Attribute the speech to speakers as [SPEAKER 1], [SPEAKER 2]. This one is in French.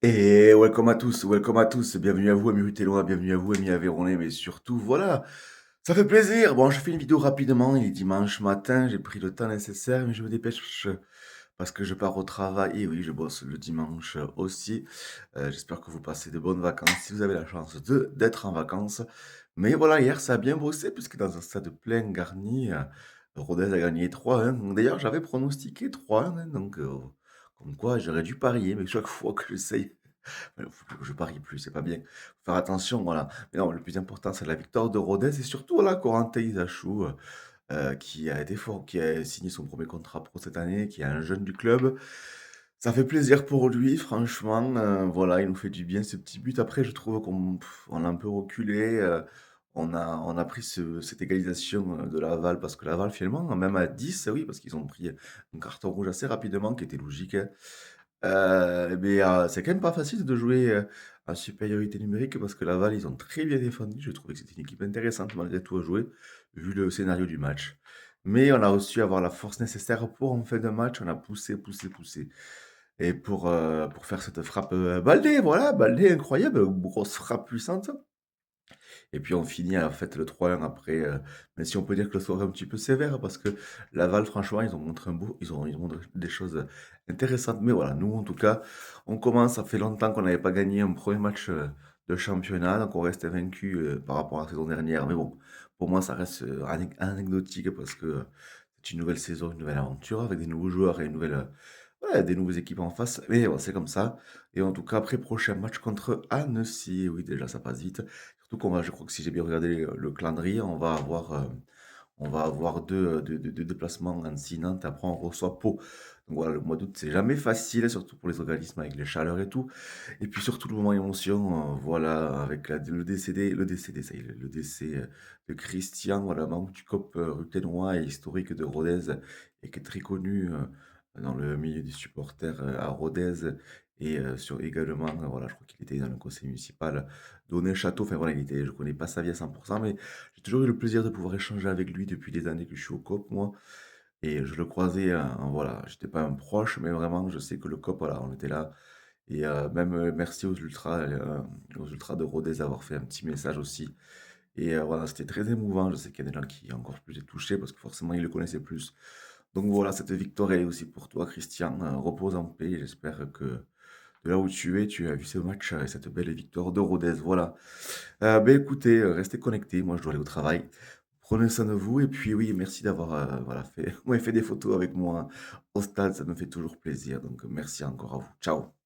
[SPEAKER 1] Et welcome à tous, bienvenue à vous amis rutélois, bienvenue à vous amis aveyronnais, mais surtout voilà, ça fait plaisir. Bon, je fais une vidéo rapidement, il est dimanche matin, j'ai pris le temps nécessaire, mais je me dépêche parce que je pars au travail et oui, je bosse le dimanche aussi. J'espère que vous passez de bonnes vacances si vous avez la chance d'être en vacances. Mais voilà, hier ça a bien bossé puisque dans un stade plein garni, Rodez a gagné 3-1. D'ailleurs, j'avais pronostiqué 3-1, hein, donc comme quoi j'aurais dû parier, mais chaque fois que j'essaye faut que je parie plus, c'est pas bien. Faut faire attention, voilà. Mais non, le plus important, c'est la victoire de Rodez et surtout, voilà, Corentin Isaachou, qui a été fort, qui a signé son premier contrat pro cette année, qui est un jeune du club. Ça fait plaisir pour lui, franchement, voilà, il nous fait du bien ce petit but. Après, je trouve on a un peu reculé, on a pris cette égalisation, de Laval parce que Laval, finalement, même à 10, oui, parce qu'ils ont pris un carton rouge assez rapidement, qui était logique, hein. C'est quand même pas facile de jouer, en supériorité numérique parce que Laval, ils ont très bien défendu. Je trouvais que c'était une équipe intéressante malgré tout à jouer, vu le scénario du match. Mais on a réussi à avoir la force nécessaire pour en fin de match, on a poussé, poussé, poussé et pour faire cette frappe, Baldé, voilà, Baldé incroyable, grosse frappe puissante. Et puis on finit en fait le 3-1 après, même si on peut dire que le score est un petit peu sévère parce que Laval franchement ils ont montré ils ont montré des choses intéressantes. Mais voilà, nous en tout cas, on commence, ça fait longtemps qu'on n'avait pas gagné un premier match, de championnat, donc on reste invaincu, par rapport à la saison dernière. Mais bon, pour moi ça reste, anecdotique parce que, c'est une nouvelle saison, une nouvelle aventure avec des nouveaux joueurs et une nouvelle, ouais, des nouvelles équipes en face. Mais bon, c'est comme ça. Et en tout cas, après prochain match contre Annecy, oui déjà ça passe vite. Surtout qu'on va, je crois que si j'ai bien regardé le calendrier, on va avoir deux déplacements Annecy-Nantes, après on reçoit Pau. Donc voilà, le mois d'août, c'est jamais facile, surtout pour les organismes avec les chaleurs et tout. Et puis surtout le moment émotion, voilà, avec le décédé, ça y est, le décès de Christian, voilà, membre du COP ruténois et historique de Rodez, et qui est très connu dans le milieu des supporters à Rodez, et également, voilà, je crois qu'il était dans le conseil municipal d'Onet-Château. Enfin voilà, je connais pas sa vie à 100%, mais j'ai toujours eu le plaisir de pouvoir échanger avec lui depuis des années que je suis au COP, moi. Et je le croisais, voilà, j'étais pas un proche, mais vraiment, je sais que le COP, voilà, on était là. Et même merci aux ultras de Rodez d'avoir fait un petit message aussi. Et voilà, c'était très émouvant. Je sais qu'il y a des gens qui ont encore plus été touchés parce que forcément, ils le connaissaient plus. Donc voilà, cette victoire, elle est aussi pour toi, Christian. Repose en paix. J'espère que de là où tu as vu ce match et cette belle victoire de Rodez. Voilà. Ben écoutez, restez connectés. Moi, je dois aller au travail. Prenez soin de vous. Et puis oui, merci d'avoir voilà, fait, ouais, fait des photos avec moi au stade. Ça me fait toujours plaisir. Donc merci encore à vous. Ciao.